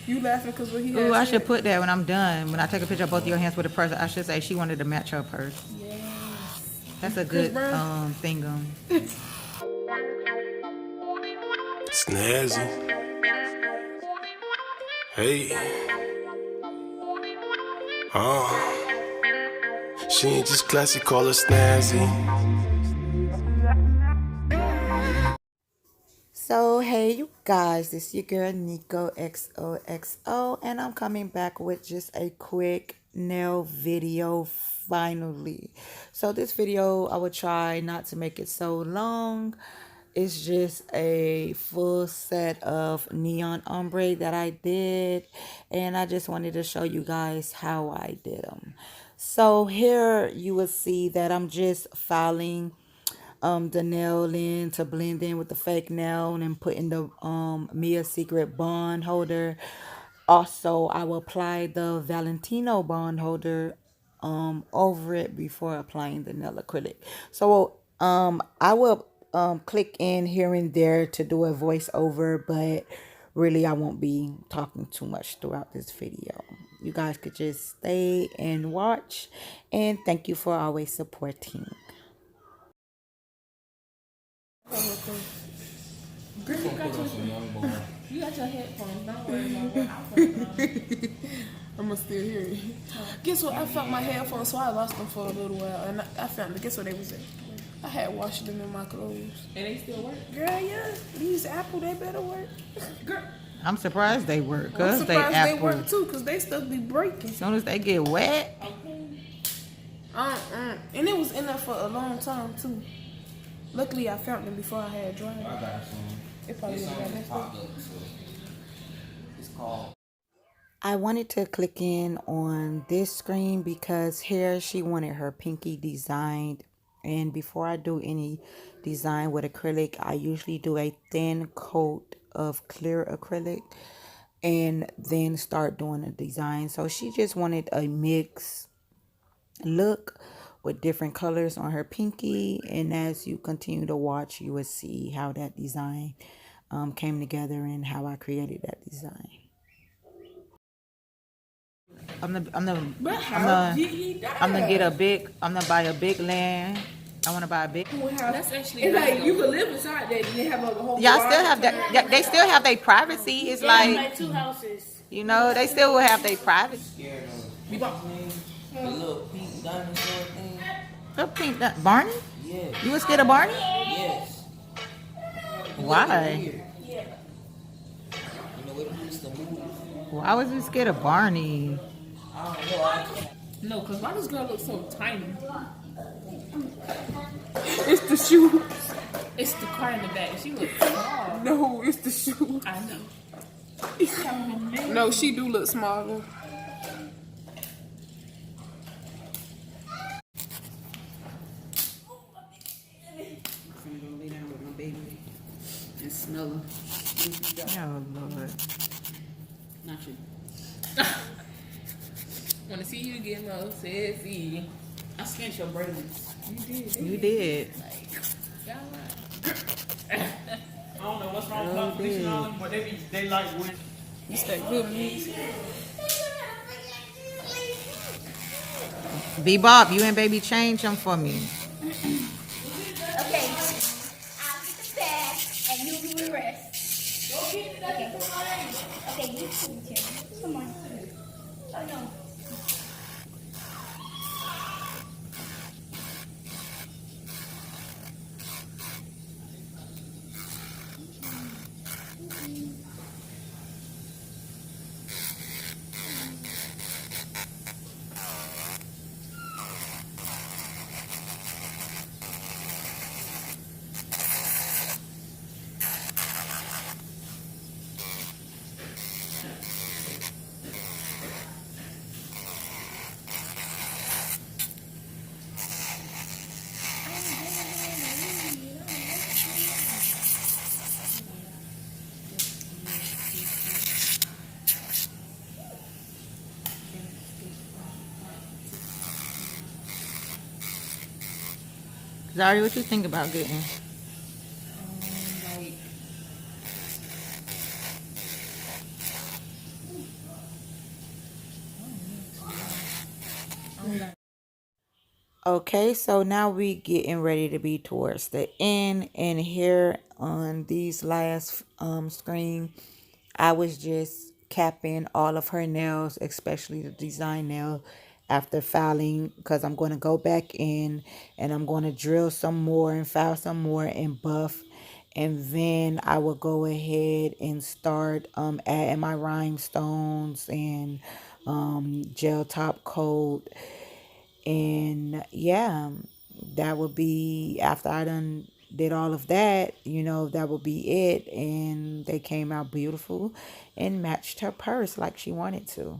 You laughing because what he has Ooh, I said? should put that when I'm done. When I take a picture of both of your hands with a purse, I should say she wanted to match her purse. Yes. That's a good thing. Snazzy. Hey. She ain't just classy, call her snazzy. So, hey, you guys, this is your girl NicoXOXO, and I'm coming back with just a quick nail video finally. So, this video, I will try not to make it so long. It's just a full set of neon ombre that I did, and I just wanted to show you guys how I did them. So, here you will see that I'm just filing the nail in to blend in with the fake nail and putting the Mia Secret bond holder. Also, I will apply the Valentino bond holder over it before applying the nail acrylic. So I will click in here and there to do a voiceover, but really I won't be talking too much throughout this video. You guys could just stay and watch, and thank you for always supporting. Girl, you got your headphones. Don't worry about what I'm gonna still hear you. Guess what? I found my headphones, so I lost them for a little while, and I found them. Guess what they was at? I had washed them in my clothes. And they still work? Girl, yeah. These Apple, they better work. Girl. I'm surprised they work, I'm cause surprised they they work too, cause they still be breaking. As soon as they get wet. And it was in there for a long time too. Luckily, I found them before I had dried. I got some. It probably would have been popped up, so it's called. I wanted to click in on this screen because here she wanted her pinky designed. And before I do any design with acrylic, I usually do a thin coat of clear acrylic and then start doing the design. So she just wanted a mix look with different colors on her pinky, and as you continue to watch, you will see how that design came together and how I created that design. I'm gonna buy a big land. I want to buy a big. That's actually. It's like you could live inside that and have a whole. Y'all still have that. They still have their privacy. It's like 2 houses. You know, they still will have their privacy. The little pink dinosaur thing. The pink Barney? Yeah. You was scared of Barney? Yes. Why? You know what it used to move. Why was you scared of Barney? I don't know. No, because why does girl look so tiny? It's the shoes. It's the car in the back. She looks small. No, it's the shoes. I know. No, she do look smaller. I'm gonna lay down with my baby and smell her. Oh Lord. Not you. Want to see you get more sexy. I scanned your braids. You did. Y'all right. I don't know what's wrong with competition on them, but they like when. It's that good music. Bebop, you and baby change them for me. Okay. I'll get the bag and you do the rest. Okay. Okay, you too, Tim. Come on. Oh no. Zari, what you think about getting? Okay, so now we getting ready to be towards the end, and here on these last screen, I was just capping all of her nails, especially the design nail, after filing, because I'm going to go back in and I'm going to drill some more and file some more and buff, and then I will go ahead and start adding my rhinestones and gel top coat. And yeah, that would be after I done did all of that, that would be it. And they came out beautiful and matched her purse like she wanted to.